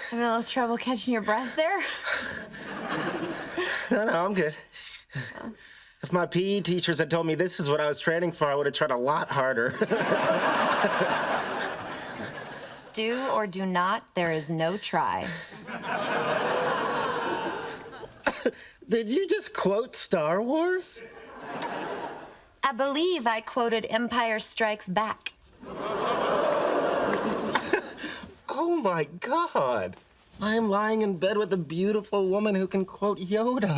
Having a little trouble catching your breath there? No, I'm good. If my PE teachers had told me this is what I was training for, I would have tried a lot harder. Do or do not, there is no try. Did you just quote Star Wars? I believe I quoted Empire Strikes Back. Oh my God. I'm lying in bed with a beautiful woman who can quote Yoda.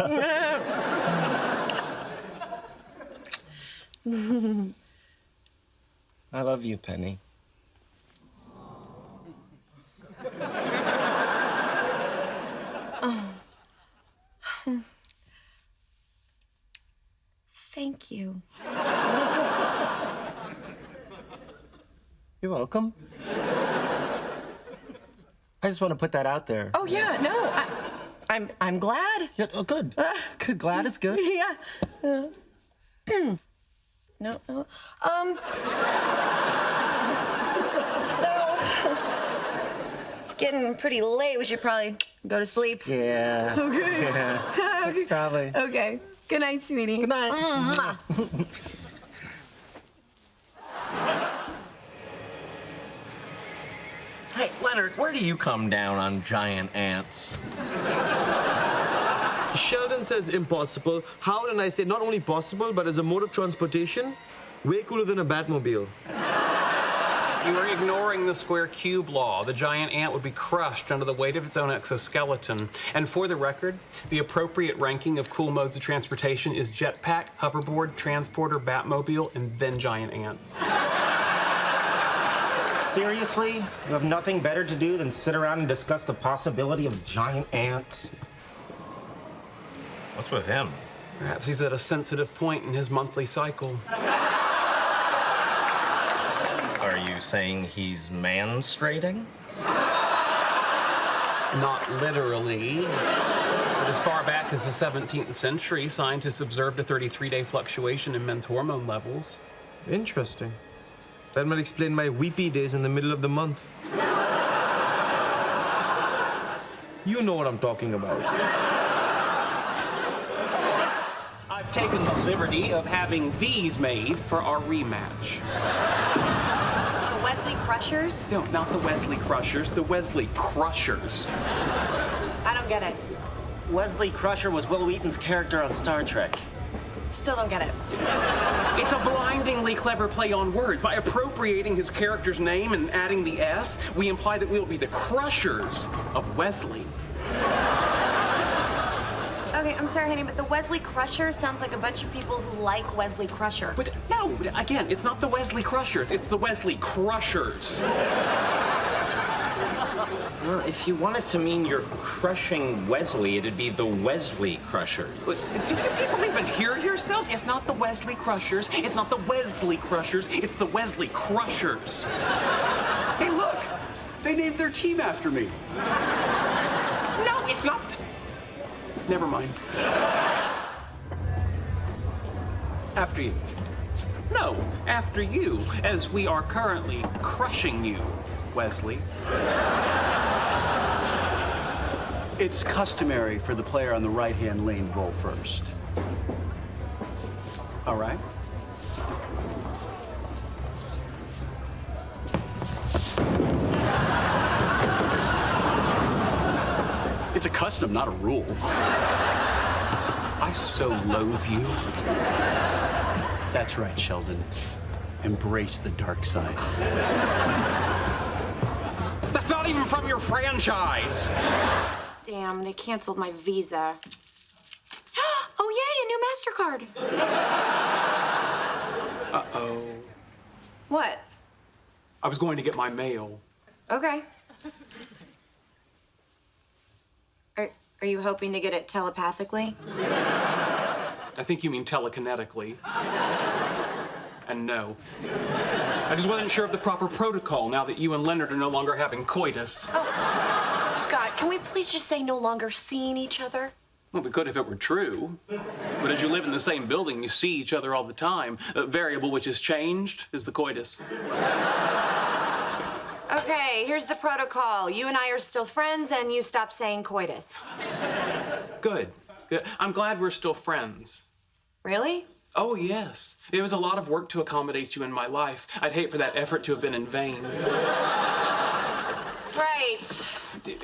I love you, Penny. Thank you. You're welcome. I just want to put that out there. Oh yeah, no, I'm glad. Yeah, oh, good. Good. Glad is good. Yeah. No. So it's getting pretty late. We should probably go to sleep. Yeah. Okay. Yeah. Okay. Probably. Okay. Good night, sweetie. Good night. Mwah. Hey, Leonard, where do you come down on giant ants? Sheldon says impossible. Howard and I say not only possible, but as a mode of transportation, way cooler than a Batmobile. You are ignoring the square cube law. The giant ant would be crushed under the weight of its own exoskeleton. And for the record, the appropriate ranking of cool modes of transportation is jetpack, hoverboard, transporter, Batmobile, and then giant ant. Seriously? You have nothing better to do than sit around and discuss the possibility of giant ants? What's with him? Perhaps he's at a sensitive point in his monthly cycle. Are you saying he's man-straighting? Not literally. But as far back as the 17th century, scientists observed a 33-day fluctuation in men's hormone levels. Interesting. That might explain my weepy days in the middle of the month. You know what I'm talking about. I've taken the liberty of having these made for our rematch. The Wesley Crushers? No, not the Wesley Crushers, the Wesley Crushers. I don't get it. Wesley Crusher was Will Wheaton's character on Star Trek. Still don't get it. It's a blindingly clever play on words. By appropriating his character's name and adding the S, we imply that we'll be the Crushers of Wesley. Okay, I'm sorry, honey, but the Wesley Crushers sounds like a bunch of people who like Wesley Crusher. But no, again, it's not the Wesley Crushers, it's the Wesley Crushers. Well, if you want it to mean you're crushing Wesley, it'd be the Wesley Crushers. Do you people even hear yourselves? It's not the Wesley Crushers, it's not the Wesley Crushers, it's the Wesley Crushers. Hey, look! They named their team after me. No, it's not. Never mind. After you. No, after you, as we are currently crushing you, Wesley. It's customary for the player on the right-hand lane roll first. All right. It's a custom, not a rule. I so loathe you. That's right, Sheldon. Embrace the dark side. That's not even from your franchise. Damn, they canceled my visa. Oh, yay, a new MasterCard. Uh-oh. What? I was going to get my mail. Okay. Are you hoping to get it telepathically? I think you mean telekinetically. And no. I just wasn't sure of the proper protocol now that you and Leonard are no longer having coitus. Oh, God, can we please just say no longer seeing each other? Well, we could if it were true. But as you live in the same building, you see each other all the time. A variable which has changed is the coitus. Okay, here's the protocol. You and I are still friends, and you stop saying coitus. Good. Good. I'm glad we're still friends. Really? Oh, yes. It was a lot of work to accommodate you in my life. I'd hate for that effort to have been in vain. Right.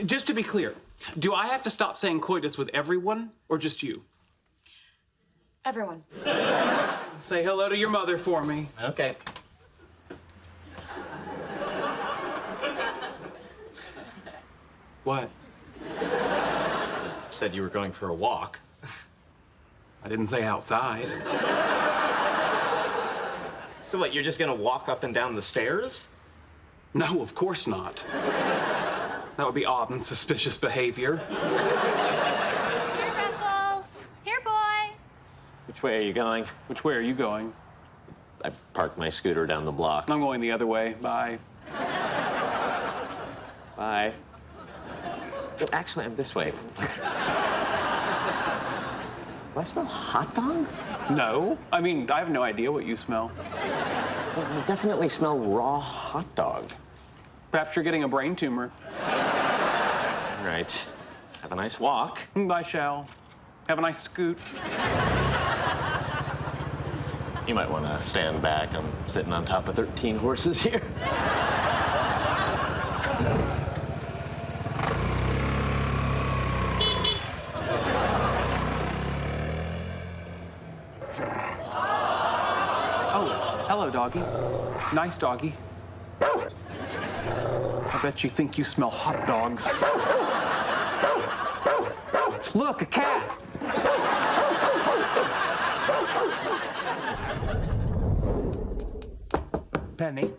Just to be clear, do I have to stop saying coitus with everyone or just you? Everyone. Say hello to your mother for me. Okay. What? Said you were going for a walk. I didn't say outside. So what, you're just gonna walk up and down the stairs? No, of course not. That would be odd and suspicious behavior. Here, Ruffles. Here, boy. Which way are you going? Which way are you going? I parked my scooter down the block. I'm going the other way. Bye. Bye. Oh, actually, I'm this way. Do I smell hot dogs? No. I mean, I have no idea what you smell. Well, I definitely smell raw hot dog. Perhaps you're getting a brain tumor. All right. Have a nice walk. I shall. Have a nice scoot. You might want to stand back. I'm sitting on top of 13 horses here. Oh, hello, doggy. Nice doggy. I bet you think you smell hot dogs. Look, a cat. Penny.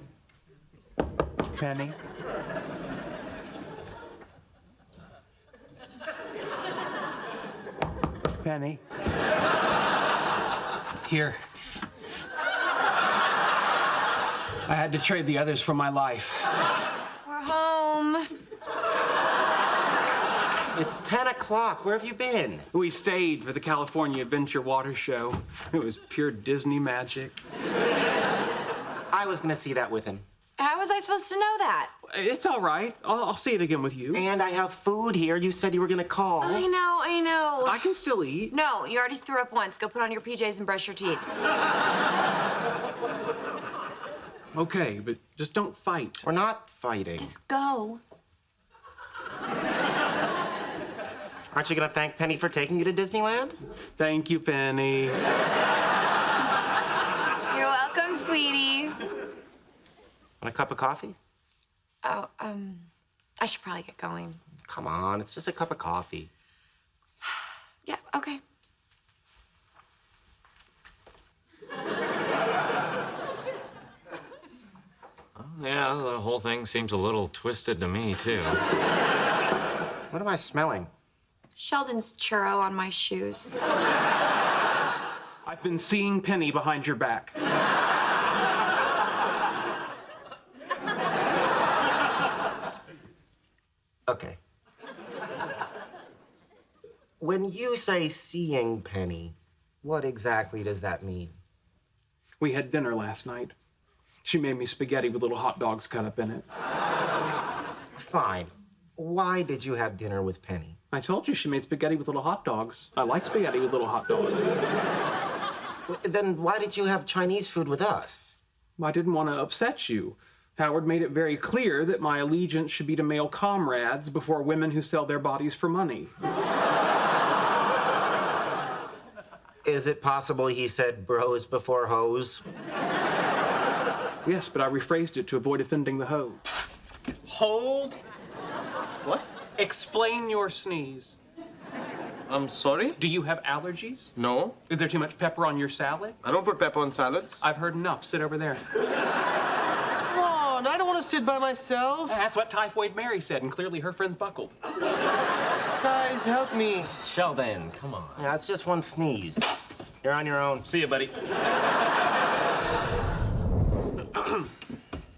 Penny. Penny. Here. I had to trade the others for my life. We're home. It's 10 o'clock. Where have you been? We stayed for the California Adventure Water Show. It was pure Disney magic. I was gonna see that with him. How was I supposed to know that? It's all right. I'll see it again with you. And I have food here. You said you were gonna call. I know. I can still eat. No, you already threw up once. Go put on your PJs and brush your teeth. Okay, but just don't fight. We're not fighting. Just go. Aren't you gonna thank Penny for taking you to Disneyland? Thank you, Penny. You're welcome, sweetie. Want a cup of coffee? Oh, I should probably get going. Come on, it's just a cup of coffee. Yeah, okay. Yeah, the whole thing seems a little twisted to me, too. What am I smelling? Sheldon's churro on my shoes. I've been seeing Penny behind your back. Okay. When you say seeing Penny, what exactly does that mean? We had dinner last night. She made me spaghetti with little hot dogs cut up in it. Fine. Why did you have dinner with Penny? I told you she made spaghetti with little hot dogs. I like spaghetti with little hot dogs. Then why did you have Chinese food with us? I didn't want to upset you. Howard made it very clear that my allegiance should be to male comrades before women who sell their bodies for money. Is it possible he said bros before hoes? Yes, but I rephrased it to avoid offending the hoes. Hold. What? Explain your sneeze. I'm sorry? Do you have allergies? No. Is there too much pepper on your salad? I don't put pepper on salads. I've heard enough. Sit over there. Come on, I don't want to sit by myself. That's what Typhoid Mary said, and clearly her friends buckled. Guys, help me. Sheldon, come on. Yeah, it's just one sneeze. You're on your own. See you, buddy.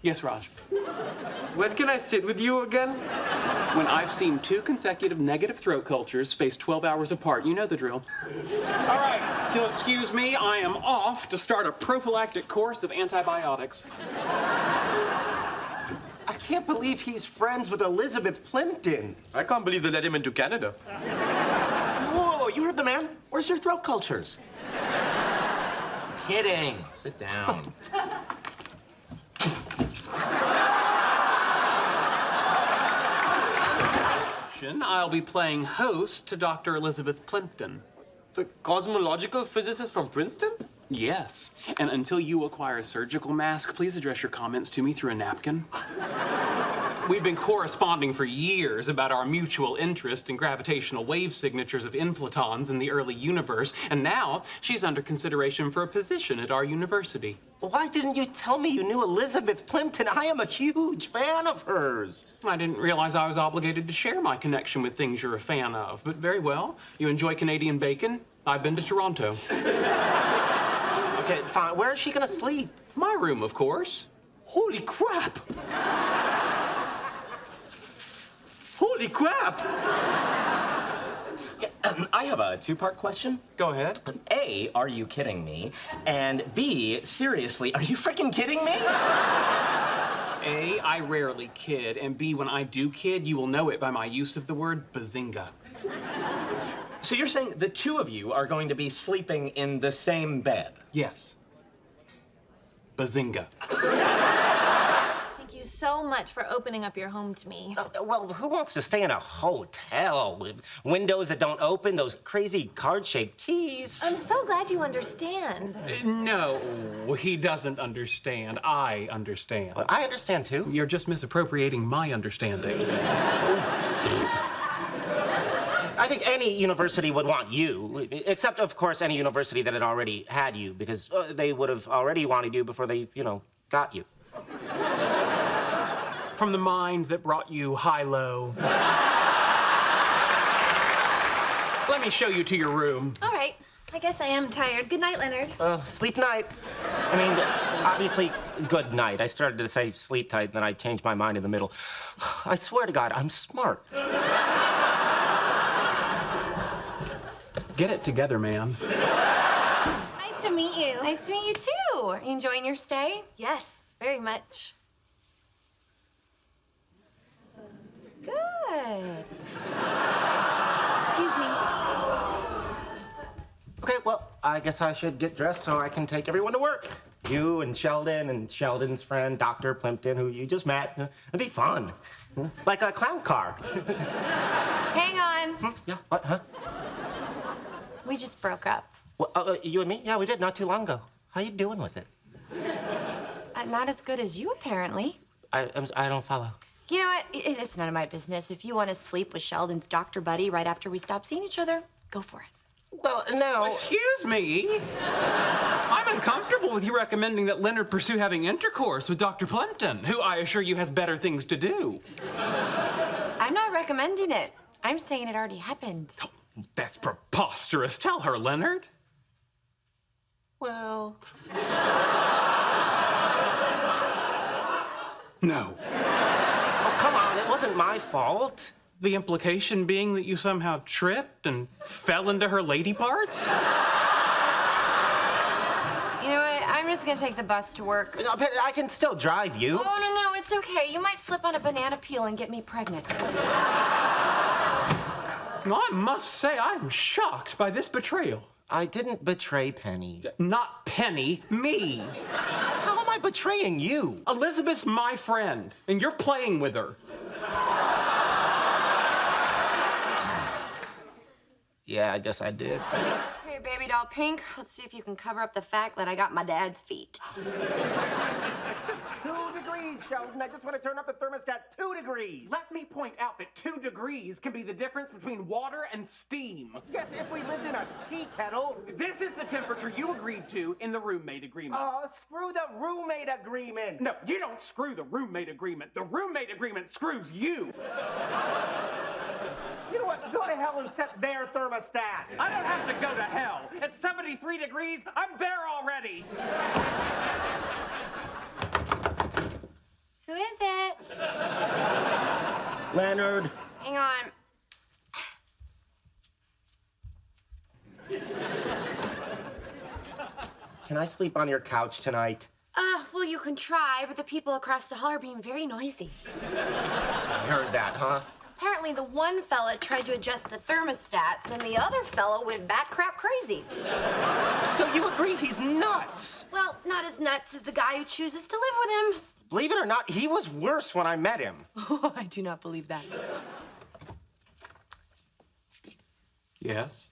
Yes, Raj. When can I sit with you again? When I've seen 2 consecutive negative throat cultures spaced 12 hours apart, you know the drill. All right, if you'll excuse me, I am off to start a prophylactic course of antibiotics. I can't believe he's friends with Elizabeth Plimpton. I can't believe they let him into Canada. Whoa, you heard the man? Where's your throat cultures? Kidding. Sit down. I'll be playing host to Dr. Elizabeth Plimpton. The cosmological physicist from Princeton? Yes. And until you acquire a surgical mask, please address your comments to me through a napkin. We've been corresponding for years about our mutual interest in gravitational wave signatures of inflatons in the early universe, and now she's under consideration for a position at our university. Why didn't you tell me you knew Elizabeth Plimpton? I am a huge fan of hers. I didn't realize I was obligated to share my connection with things you're a fan of, but very well. You enjoy Canadian bacon? I've been to Toronto. Okay, fine. Where is she gonna sleep? My room, of course. Holy crap! Holy crap! I have a two-part question. Go ahead. A, are you kidding me? And B, seriously, are you freaking kidding me? A, I rarely kid, and B, when I do kid, you will know it by my use of the word bazinga. So you're saying the two of you are going to be sleeping in the same bed? Yes. Bazinga. Thank you so much for opening up your home to me. Well, who wants to stay in a hotel with windows that don't open, those crazy card-shaped keys? I'm so glad you understand. No, he doesn't understand. I understand. Well, I understand, too. You're just misappropriating my understanding. I think any university would want you, except, of course, any university that had already had you, because they would have already wanted you before they, got you. From the mind that brought you high-low. Let me show you to your room. All right. I guess I am tired. Good night, Leonard. Sleep night. I mean, obviously, good night. I started to say sleep tight, then I changed my mind in the middle. I swear to God, I'm smart. Get it together, man. Nice to meet you. Nice to meet you, too. Are you enjoying your stay? Yes, very much. Good. Excuse me. Okay, well, I guess I should get dressed so I can take everyone to work. You and Sheldon's friend, Dr. Plimpton, who you just met. It'd be fun. Like a clown car. Hang on. Yeah, what, huh? We just broke up. Well, you and me? Yeah, we did not too long ago. How you doing with it? Not as good as you, apparently. I don't follow. You know what? It's none of my business. If you want to sleep with Sheldon's doctor buddy right after we stop seeing each other, go for it. Well, no. Excuse me. I'm uncomfortable with you recommending that Leonard pursue having intercourse with Dr. Plimpton, who I assure you has better things to do. I'm not recommending it. I'm saying it already happened. That's preposterous. Tell her, Leonard. Well, No. oh, come on. It wasn't my fault. The implication being that you somehow tripped and fell into her lady parts? You know what? I'm just gonna take the bus to work. No, but I can still drive you. Oh, no, it's okay. You might slip on a banana peel and get me pregnant. Well, I must say, I'm shocked by this betrayal. I didn't betray Penny. Not Penny, me. How am I betraying you? Elizabeth's my friend, and you're playing with her. Yeah, I guess I did. Hey, baby doll pink, let's see if you can cover up the fact that I got my dad's feet. 2 degrees, Sheldon. I just want to turn up the thermostat 2 degrees. Let me point out that 2 degrees can be the difference between water and steam. Yes, if we lived in a tea kettle. This is the temperature you agreed to in the roommate agreement. Screw the roommate agreement. No, you don't screw the roommate agreement. The roommate agreement screws you. You know what? Go to hell and set their thermostat. I don't have to go to hell. At 73 degrees, I'm there already. Who is it? Leonard. Hang on. Can I sleep on your couch tonight? Well, you you can try, but the people across the hall are being very noisy. I heard that, huh? Apparently, the one fella tried to adjust the thermostat, then the other fella went bat-crap crazy. So you agree he's nuts? Well, not as nuts as the guy who chooses to live with him. Believe it or not, he was worse when I met him. Oh, I do not believe that. Yes?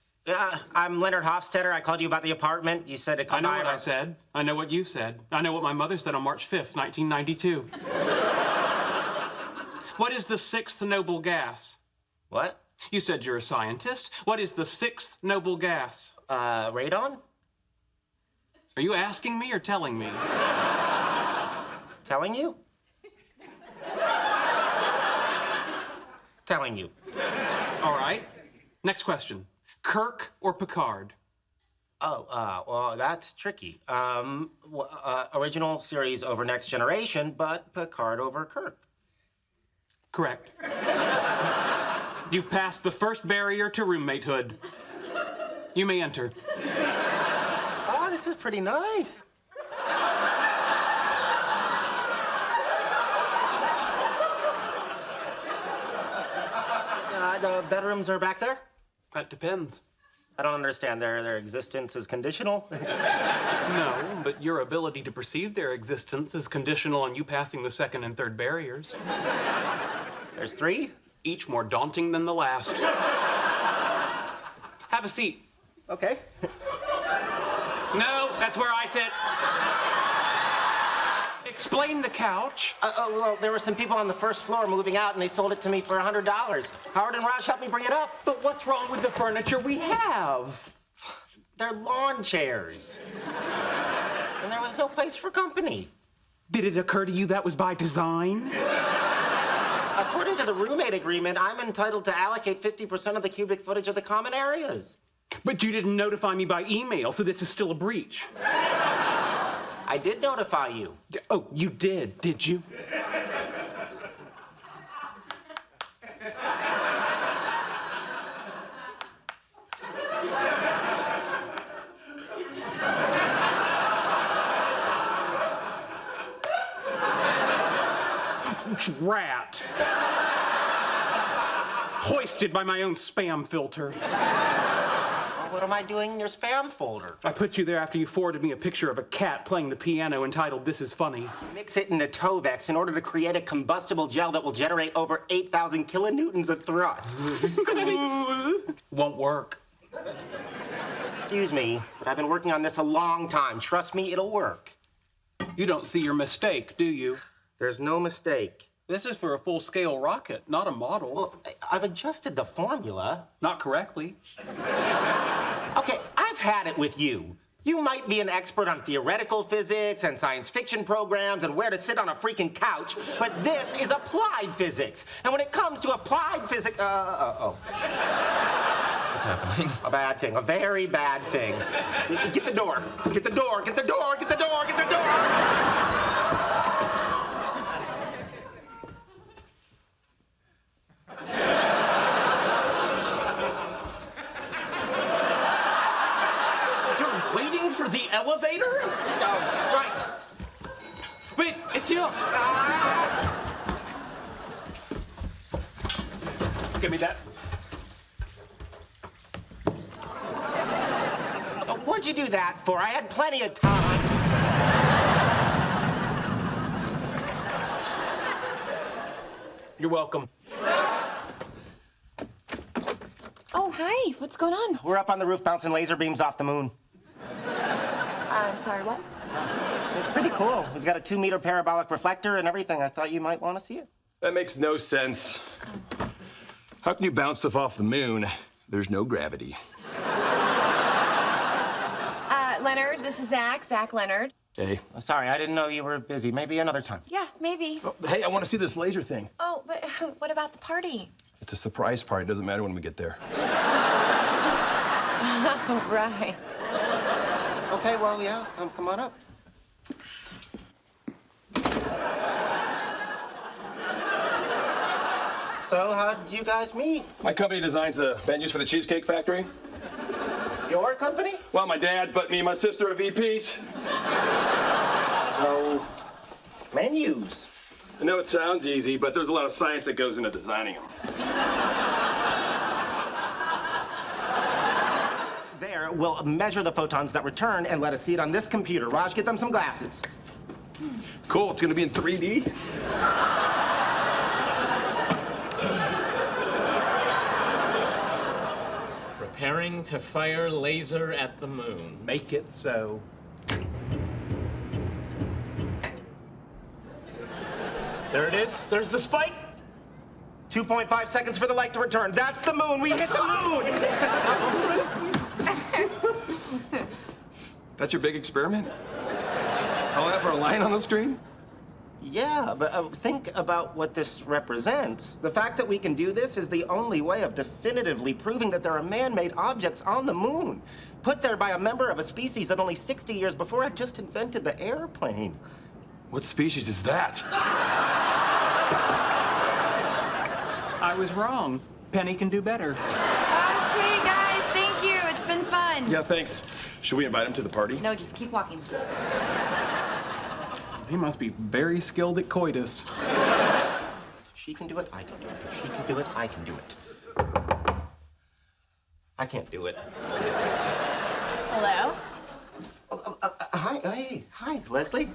I'm Leonard Hofstetter. I called you about the apartment. You said to come I know by. what I said. I know what you said. I know what my mother said on March 5th, 1992. What is the sixth noble gas? What? You said you're a scientist. What is the sixth noble gas? Radon? Are you asking me or telling me? Telling you? Telling you. All right. Next question. Kirk or Picard? Oh, well, that's tricky. Original series over Next Generation, but Picard over Kirk. Correct. You've passed the first barrier to roommatehood. You may enter. Oh, this is pretty nice. The bedrooms are back there? That depends. I don't understand. Their existence is conditional? No, but your ability to perceive their existence is conditional on you passing the second and third barriers, There's 3? each more daunting than the last. Have a seat. Okay. No, that's where I sit. Explain the couch. Well, there were some people on the first floor moving out, and they sold it to me for $100. Howard and Raj helped me bring it up. But what's wrong with the furniture we have? They're lawn chairs. And there was no place for company. Did it occur to you that was by design? According to the roommate agreement, I'm entitled to allocate 50% of the cubic footage of the common areas. But you didn't notify me by email, so this is still a breach. I did notify you. Oh, you did you? Drat. Hoisted by my own spam filter. Well, what am I doing in your spam folder? I put you there after you forwarded me a picture of a cat playing the piano entitled This Is Funny. Mix it into Tovex in order to create a combustible gel that will generate over 8,000 kilonewtons of thrust. Won't work. Excuse me, but I've been working on this a long time. Trust me, it'll work. You don't see your mistake, do you? There's no mistake. This is for a full-scale rocket, not a model. Well, I've adjusted the formula. Not correctly. Okay, I've had it with you. You might be an expert on theoretical physics and science fiction programs and where to sit on a freaking couch, but this is applied physics. And when it comes to applied physics, What's happening? a bad thing, a very bad thing. Get the door, get the door, get the door, get the door, get the door! You're waiting for the elevator? Oh, right. Wait, it's you. Give me that. What'd you do that for? I had plenty of time. You're welcome. Oh, hi. What's going on? We're up on the roof bouncing laser beams off the moon. I'm sorry, what? It's pretty cool. We've got a 2-meter parabolic reflector and everything. I thought you might want to see it. That makes no sense. How can you bounce stuff off the moon? There's no gravity. Leonard, this is Zach. Zach Leonard. Hey. Sorry, I didn't know you were busy. Maybe another time. Yeah, maybe. Oh, hey, I want to see this laser thing. Oh, but what about the party? It's a surprise party. Doesn't matter when we get there. Oh, right. Okay, well, yeah, come on up. So, how did you guys meet? My company designs the menus for the Cheesecake Factory. Your company? Well, my dad, but me and my sister are VPs. So, Menus. I know it sounds easy, but there's a lot of science that goes into designing them. There, we'll measure the photons that return and let us see it on this computer. Raj, get them some glasses. Cool, it's gonna be in 3D? Preparing to fire laser at the moon. Make it so. There it is. There's the spike. 2.5 seconds for the light to return. That's the moon. We hit the moon. That's your big experiment? All that for a line on the screen? Yeah, but think about what this represents. The fact that we can do this is the only way of definitively proving that there are man-made objects on the moon, put there by a member of a species that only 60 years before had just invented the airplane. What species is that? I was wrong. Penny can do better. Okay, guys, thank you. It's been fun. Yeah, thanks. Should we invite him to the party? No, just keep walking. He must be very skilled at coitus. If she can do it, I can do it. If she can do it, I can do it. I can't do it. Hello? Hi, Leslie.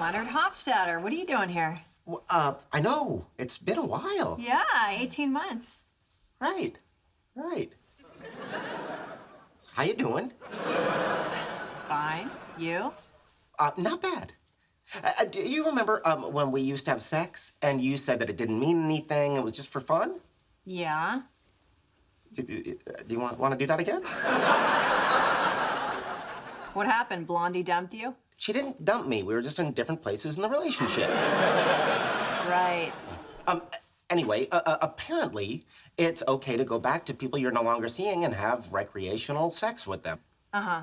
Leonard Hofstadter, what are you doing here? I know. It's been a while. Yeah, 18 months. Right. How you doing? Fine. You? Not bad. Do you remember when we used to have sex and you said that it didn't mean anything, it was just for fun? Yeah. Do you want to do that again? What happened? Blondie dumped you? She didn't dump me. We were just in different places in the relationship. Right. Anyway, apparently, it's okay to go back to people you're no longer seeing and have recreational sex with them. Uh-huh.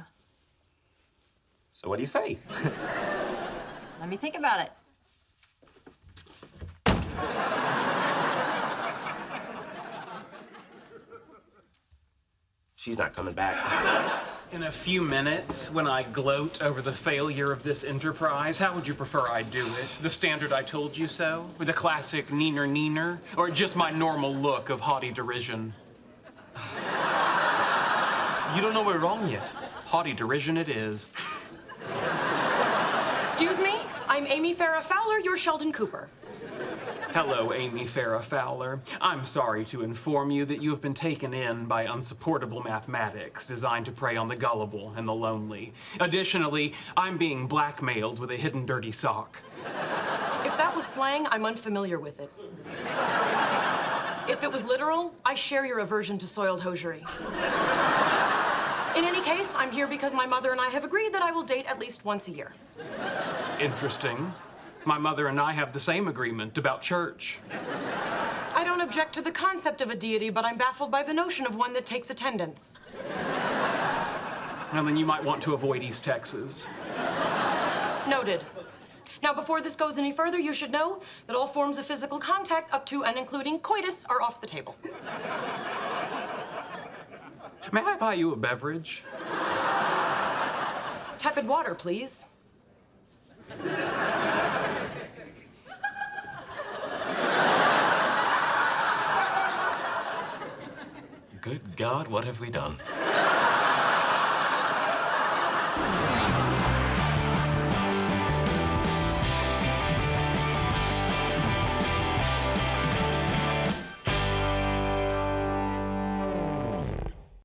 So what do you say? Let me think about it. She's not coming back. In a few minutes, when I gloat over the failure of this enterprise, how would you prefer I do it? The standard I told you so? With a classic neener? Or just my normal look of haughty derision? You don't know we're wrong yet. Haughty derision it is. Excuse me? I'm Amy Farrah Fowler, you're Sheldon Cooper. Hello, Amy Farrah Fowler. I'm sorry to inform you that you have been taken in by unsupportable mathematics designed to prey on the gullible and the lonely. Additionally, I'm being blackmailed with a hidden dirty sock. If that was slang, I'm unfamiliar with it. If it was literal, I share your aversion to soiled hosiery. In any case, I'm here because my mother and I have agreed that I will date at least once a year. Interesting. My mother and I have the same agreement about church. I don't object to the concept of a deity, but I'm baffled by the notion of one that takes attendance. Well, then you might want to avoid East Texas. Noted. Now, before this goes any further, you should know that all forms of physical contact up to and including coitus are off the table. May I buy you a beverage? Tepid water, please. Good God, what have we done?